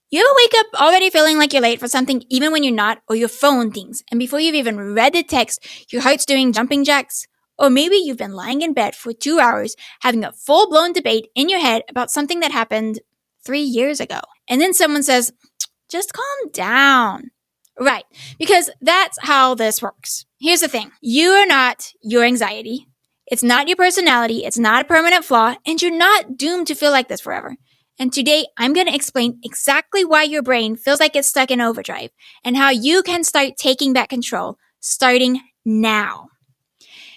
You ever wake up already feeling like you're late for something even when you're not, or your phone dings, and before you've even read the text, your heart's doing jumping jacks? Or maybe you've been lying in bed for 2 hours having a full blown debate in your head about something that happened 3 years ago. And then someone says, just calm down. Right, because that's how this works. Here's the thing, you are not your anxiety. It's not your personality. It's not a permanent flaw, and you're not doomed to feel like this forever. And today, I'm going to explain exactly why your brain feels like it's stuck in overdrive and how you can start taking back control starting now.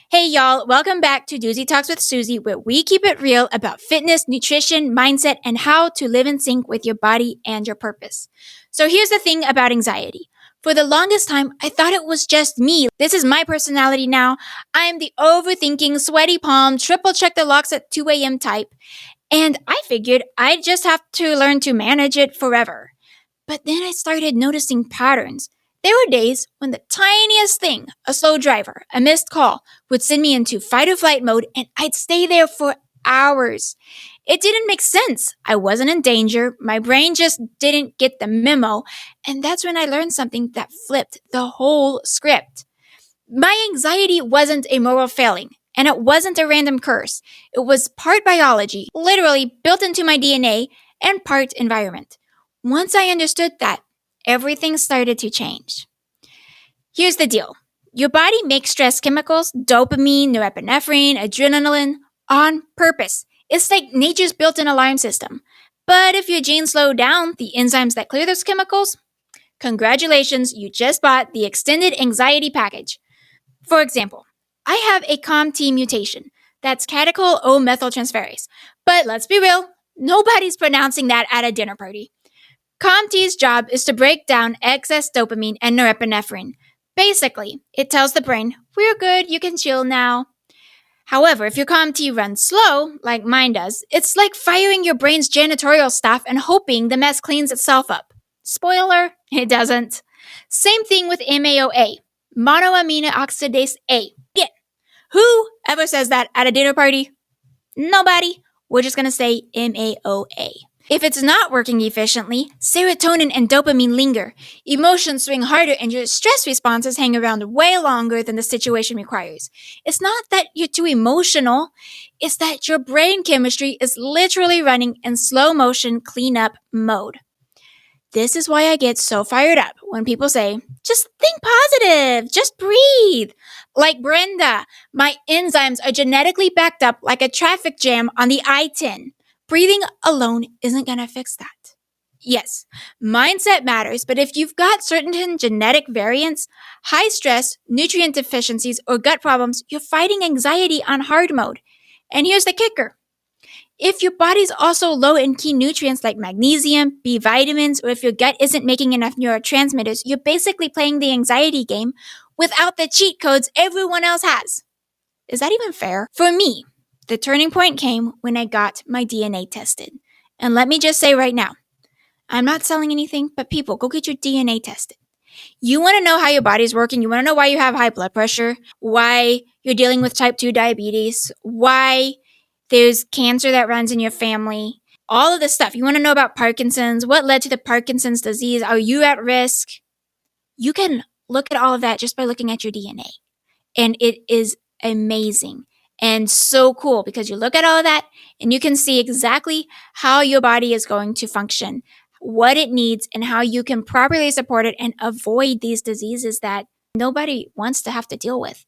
Hey y'all, welcome back to Doozy Talks with Susie, where we keep it real about fitness, nutrition, mindset, and how to live in sync with your body and your purpose. So here's the thing about anxiety. For the longest time, I thought it was just me. This is my personality now. I'm the overthinking, sweaty palm, triple check the locks at 2 a.m. type. And I figured I'd just have to learn to manage it forever. But then I started noticing patterns. There were days when the tiniest thing, a slow driver, a missed call, would send me into fight or flight mode, and I'd stay there for hours. It didn't make sense. I wasn't in danger. My brain just didn't get the memo. And that's when I learned something that flipped the whole script. My anxiety wasn't a moral failing, and it wasn't a random curse. It was part biology, literally built into my DNA, and part environment. Once I understood that, everything started to change. Here's the deal. Your body makes stress chemicals, dopamine, norepinephrine, adrenaline, on purpose. It's like nature's built-in alarm system. But if your genes slow down the enzymes that clear those chemicals, congratulations, you just bought the extended anxiety package. For example, I have a COMT mutation. That's catechol O-methyltransferase. But let's be real, nobody's pronouncing that at a dinner party. COMT's job is to break down excess dopamine and norepinephrine. Basically, it tells the brain, we're good, you can chill now. However, if your COMT runs slow, like mine does, it's like firing your brain's janitorial staff and hoping the mess cleans itself up. Spoiler, it doesn't. Same thing with MAO-A, monoamine oxidase A. Yeah. Who ever says that at a dinner party? Nobody. We're just going to say MAO-A. If it's not working efficiently, serotonin and dopamine linger. Emotions swing harder and your stress responses hang around way longer than the situation requires. It's not that you're too emotional, it's that your brain chemistry is literally running in slow motion cleanup mode. This is why I get so fired up when people say, just think positive, just breathe. Like Brenda, my enzymes are genetically backed up like a traffic jam on the I-10. Breathing alone isn't going to fix that. Yes, mindset matters, but if you've got certain genetic variants, high stress, nutrient deficiencies, or gut problems, you're fighting anxiety on hard mode. And here's the kicker. If your body's also low in key nutrients like magnesium, B vitamins, or if your gut isn't making enough neurotransmitters, you're basically playing the anxiety game without the cheat codes everyone else has. Is that even fair? For me, the turning point came when I got my DNA tested. And let me just say right now, I'm not selling anything, but people, go get your DNA tested. You want to know how your body's working. You want to know why you have high blood pressure, why you're dealing with type 2 diabetes, why there's cancer that runs in your family, all of this stuff. You want to know about Parkinson's, what led to the Parkinson's disease, are you at risk? You can look at all of that just by looking at your DNA. And it is amazing and so cool because you look at all of that and you can see exactly how your body is going to function, what it needs, and how you can properly support it and avoid these diseases that nobody wants to have to deal with.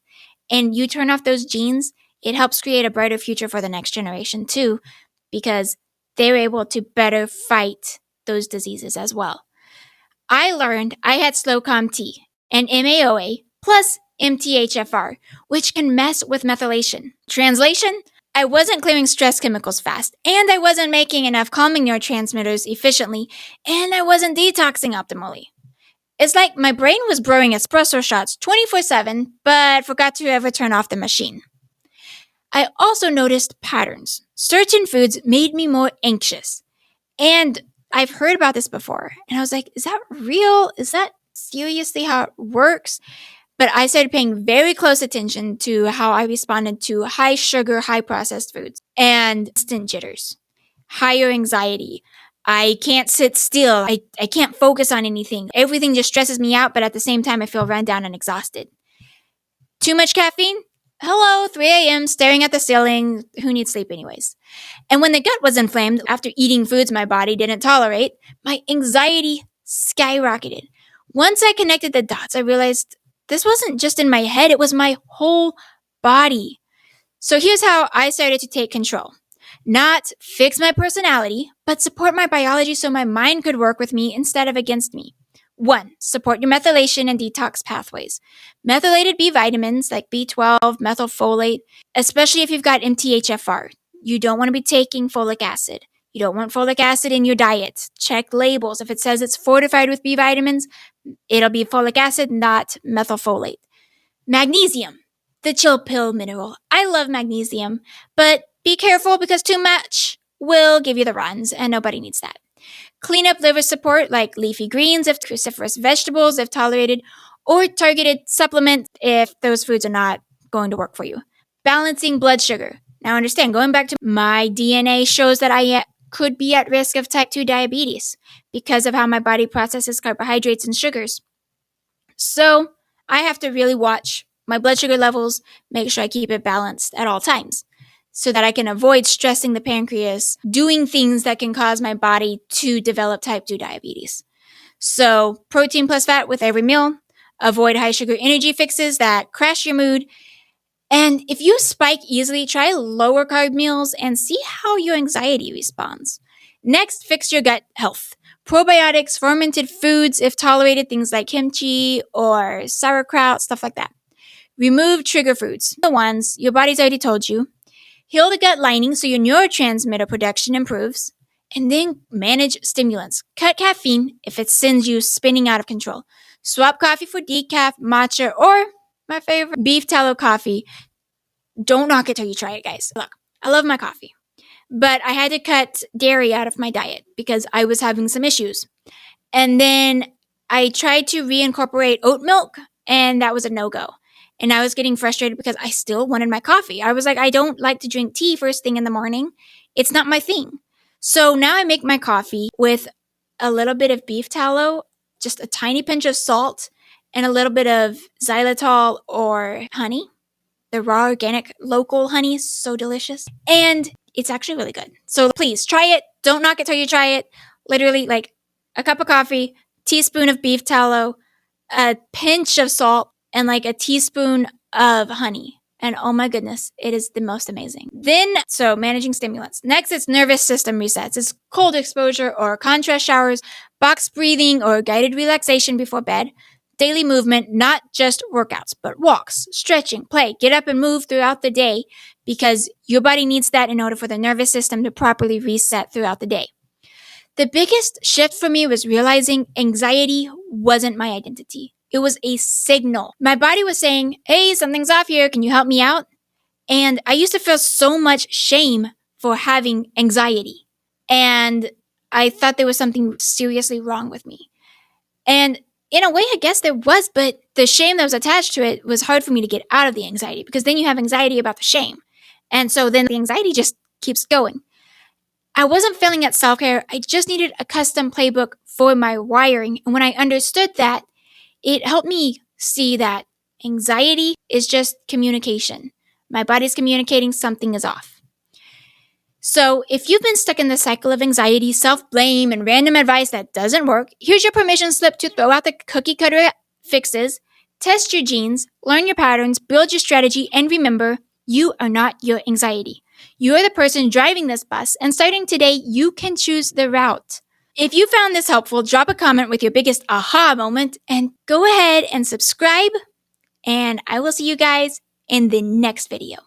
And you turn off those genes, it helps create a brighter future for the next generation too, because they're able to better fight those diseases as well. I learned I had slow COMT and MAO-A plus MTHFR, which can mess with methylation. Translation? I wasn't clearing stress chemicals fast, and I wasn't making enough calming neurotransmitters efficiently, and I wasn't detoxing optimally. It's like my brain was brewing espresso shots 24/7, but forgot to ever turn off the machine. I also noticed patterns. Certain foods made me more anxious. And I've heard about this before, and I was like, is that real? Is that seriously how it works? But I started paying very close attention to how I responded to high sugar, high processed foods and instant jitters, higher anxiety, I can't sit still. I can't focus on anything. Everything just stresses me out, but at the same time, I feel run down and exhausted. Too much caffeine? Hello, 3 a.m., staring at the ceiling. Who needs sleep, anyways? And when the gut was inflamed after eating foods my body didn't tolerate, my anxiety skyrocketed. Once I connected the dots, I realized this wasn't just in my head, it was my whole body. So here's how I started to take control. Not fix my personality, but support my biology so my mind could work with me instead of against me. 1. Support your methylation and detox pathways. Methylated B vitamins like B12, methylfolate, especially if you've got MTHFR. You don't want to be taking folic acid. You don't want folic acid in your diet. Check labels. If it says it's fortified with B vitamins, it'll be folic acid, not methylfolate. Magnesium, the chill pill mineral. I love magnesium, but be careful because too much will give you the runs, and nobody needs that. Clean up liver support like leafy greens if cruciferous vegetables if tolerated, or targeted supplements if those foods are not going to work for you. Balancing blood sugar. Now understand, going back to my DNA shows that I could be at risk of type 2 diabetes because of how my body processes carbohydrates and sugars. So I have to really watch my blood sugar levels, make sure I keep it balanced at all times so that I can avoid stressing the pancreas, doing things that can cause my body to develop type 2 diabetes. So protein plus fat with every meal, avoid high sugar energy fixes that crash your mood, and if you spike easily, try lower carb meals and see how your anxiety responds. Next, fix your gut health. Probiotics, fermented foods, if tolerated, things like kimchi or sauerkraut, stuff like that. Remove trigger foods, the ones your body's already told you. Heal the gut lining so your neurotransmitter production improves. And then manage stimulants. Cut caffeine if it sends you spinning out of control. Swap coffee for decaf, matcha, or my favorite, beef tallow coffee. Don't knock it till you try it, guys. Look, I love my coffee, but I had to cut dairy out of my diet because I was having some issues. And then I tried to reincorporate oat milk, and that was a no-go. And I was getting frustrated because I still wanted my coffee. I was like, I don't like to drink tea first thing in the morning. It's not my thing. So now I make my coffee with a little bit of beef tallow, just a tiny pinch of salt, and a little bit of xylitol or honey. The raw organic local honey is so delicious. And it's actually really good. So please try it. Don't knock it till you try it. Literally like a cup of coffee, teaspoon of beef tallow, a pinch of salt, and like a teaspoon of honey. And oh my goodness, it is the most amazing. Then, so managing stimulants. Next, it's nervous system resets. It's cold exposure or contrast showers, box breathing or guided relaxation before bed. Daily movement, not just workouts, but walks, stretching, play, get up and move throughout the day because your body needs that in order for the nervous system to properly reset throughout the day. The biggest shift for me was realizing anxiety wasn't my identity. It was a signal. My body was saying, hey, something's off here. Can you help me out? And I used to feel so much shame for having anxiety. And I thought there was something seriously wrong with me. And in a way, I guess there was, but the shame that was attached to it was hard for me to get out of the anxiety because then you have anxiety about the shame. And so then the anxiety just keeps going. I wasn't failing at self-care. I just needed a custom playbook for my wiring. And when I understood that, it helped me see that anxiety is just communication. My body's communicating something is off. So if you've been stuck in the cycle of anxiety, self-blame, and random advice that doesn't work, here's your permission slip to throw out the cookie-cutter fixes, test your genes, learn your patterns, build your strategy, and remember, you are not your anxiety. You are the person driving this bus, and starting today, you can choose the route. If you found this helpful, drop a comment with your biggest aha moment, and go ahead and subscribe, and I will see you guys in the next video.